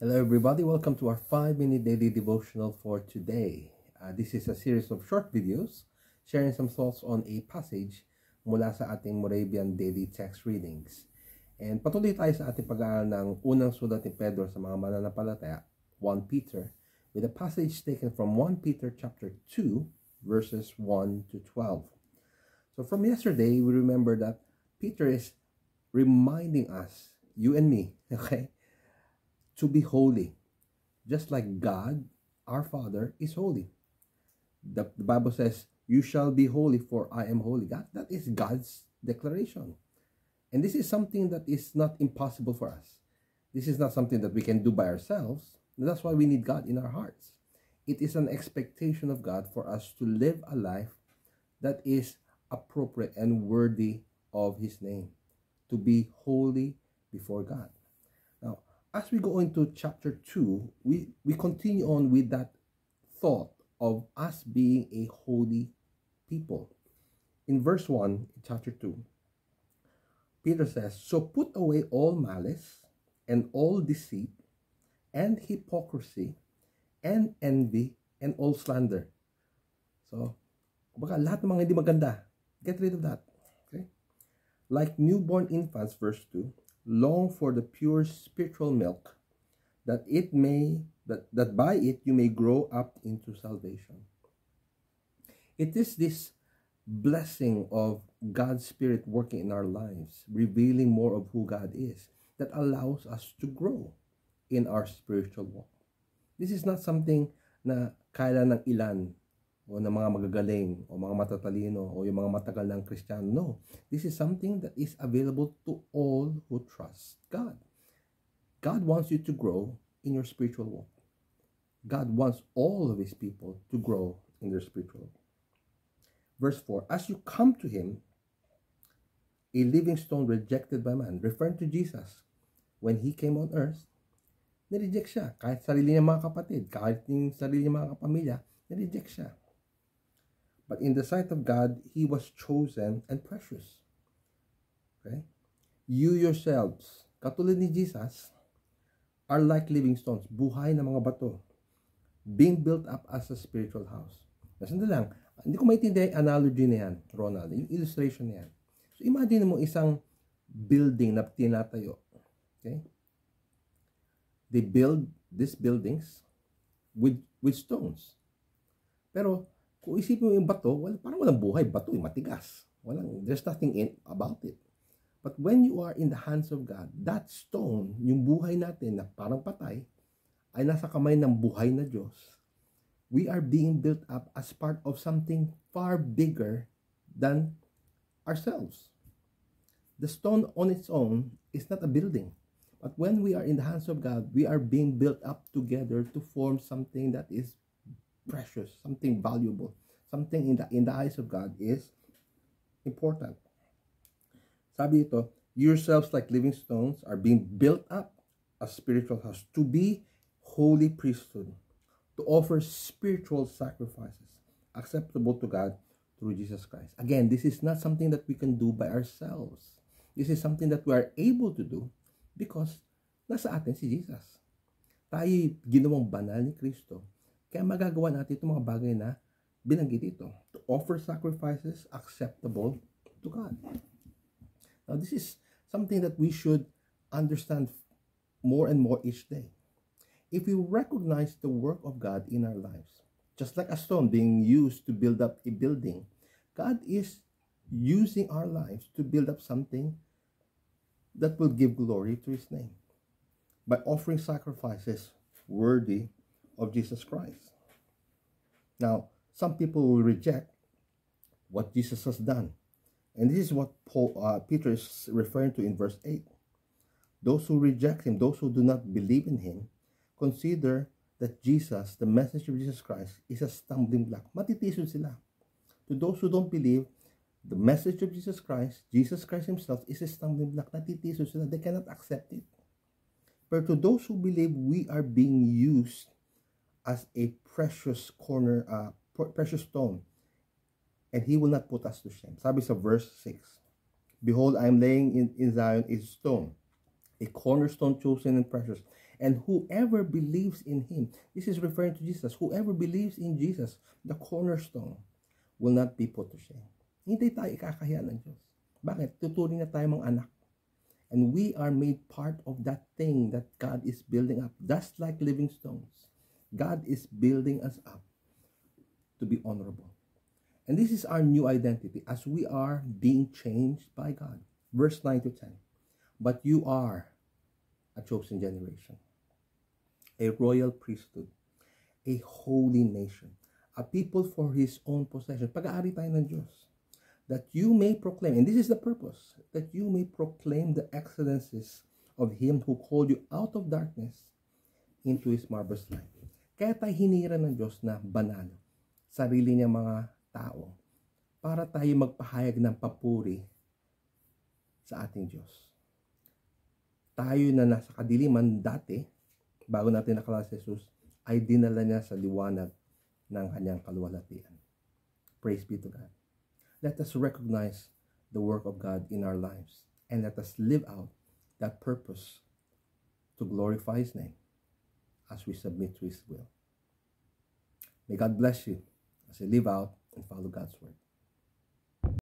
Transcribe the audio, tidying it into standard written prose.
Hello, everybody. Welcome to our 5-minute daily devotional for today. This is a series of short videos sharing some thoughts on a passage mula sa ating Moravian daily text readings. And patuloy tayo sa ating pag-aaral ng unang sulat ni Pedro sa mga mananampalataya, 1 Peter, with a passage taken from 1 Peter chapter 2, verses 1 to 12. So from yesterday, we remember that Peter is reminding us, you and me, okay, to be holy, just like God, our Father, is holy. The Bible says, you shall be holy, for I am holy. That is God's declaration. And this is something that is not impossible for us. This is not something that we can do by ourselves. That's why we need God in our hearts. It is an expectation of God for us to live a life that is appropriate and worthy of His name, to be holy before God. Now, as we go into chapter 2, we continue on with that thought of us being a holy people. In verse 1, in chapter 2, Peter says, "So put away all malice and all deceit and hypocrisy and envy and all slander." So, baka lahat ng mga hindi maganda, get rid of that. Okay? Like newborn infants, verse 2, long for the pure spiritual milk, that by it you may grow up into salvation. It is this blessing of God's Spirit working in our lives, revealing more of who God is, that allows us to grow in our spiritual walk. This is not something na kaya ng ilan o ng mga magagaling o mga matatalino o yung mga matagal ng Kristiyano. No, this is something that is available to all who trust God. God wants you to grow in your spiritual walk. God wants all of His people to grow in their spiritual walk. Verse 4, as you come to Him, a living stone rejected by man, referring to Jesus, when He came on earth, nireject siya. Kahit sarili niya mga kapatid, kahit yung sarili niya mga kapamilya, nireject siya. But in the sight of God, He was chosen and precious. Okay? You yourselves, katulad ni Jesus, are like living stones, buhay na mga bato, being built up as a spiritual house. Sandali lang, hindi ko maintindihan yung analogy na yan, Ronald, yung illustration na yan. So imagine mo isang building na tinatayo. Okay? They build these buildings with stones. Pero kung isipin mo yung bato, parang walang buhay. Bato, matigas. There's nothing about it. But when you are in the hands of God, that stone, yung buhay natin na parang patay, ay nasa kamay ng buhay na Diyos. We are being built up as part of something far bigger than ourselves. The stone on its own is not a building. But when we are in the hands of God, we are being built up together to form something that is precious, something valuable, something in the eyes of God is important. Sabi ito, yourselves like living stones are being built up a spiritual house to be holy priesthood, to offer spiritual sacrifices acceptable to God through Jesus Christ. Again, this is not something that we can do by ourselves. This is something that we are able to do because nasa atin si Jesus. Tayo ginawang banal ni Kristo. Kaya magagawa natin itong mga bagay na binanggit dito. To offer sacrifices acceptable to God. Now, this is something that we should understand more and more each day. If we recognize the work of God in our lives, just like a stone being used to build up a building, God is using our lives to build up something that will give glory to His name by offering sacrifices worthy of Jesus Christ. Now, some people will reject what Jesus has done. And this is what Peter is referring to in verse 8. Those who reject Him, those who do not believe in Him, consider that Jesus, the message of Jesus Christ, is a stumbling block. Matitisod sila. To those who don't believe, the message of Jesus Christ Himself is a stumbling block. Natitisod sila. They cannot accept it. But to those who believe, we are being used as a precious stone, and He will not put us to shame. Sabi sa verse 6, "Behold, I am laying in Zion a stone, a cornerstone chosen and precious, And whoever believes in Him, this is referring to Jesus, whoever believes in Jesus, the cornerstone, will not be put to shame. Hindi tayo ikakahiya ng Diyos. Bakit? Tuturing na tayo mga anak. And we are made part of that thing that God is building up. Just like living stones, God is building us up to be honorable. And this is our new identity as we are being changed by God. Verse 9 to 10. But you are a chosen generation, a royal priesthood, a holy nation, a people for His own possession. Pag-aari tayo ng Diyos. That you may proclaim, and this is the purpose, that you may proclaim the excellencies of Him who called you out of darkness into His marvelous light. Kaya tayo hinira ng Diyos na banal, sarili niya mga tao, para tayo magpahayag ng papuri sa ating Diyos. Tayo na nasa kadiliman dati, bago natin nakilala si Jesus, ay dinala niya sa liwanag ng kanyang kaluwalhatian. Praise be to God. Let us recognize the work of God in our lives and let us live out that purpose to glorify His name as we submit to His will. May God bless you as you live out and follow God's word.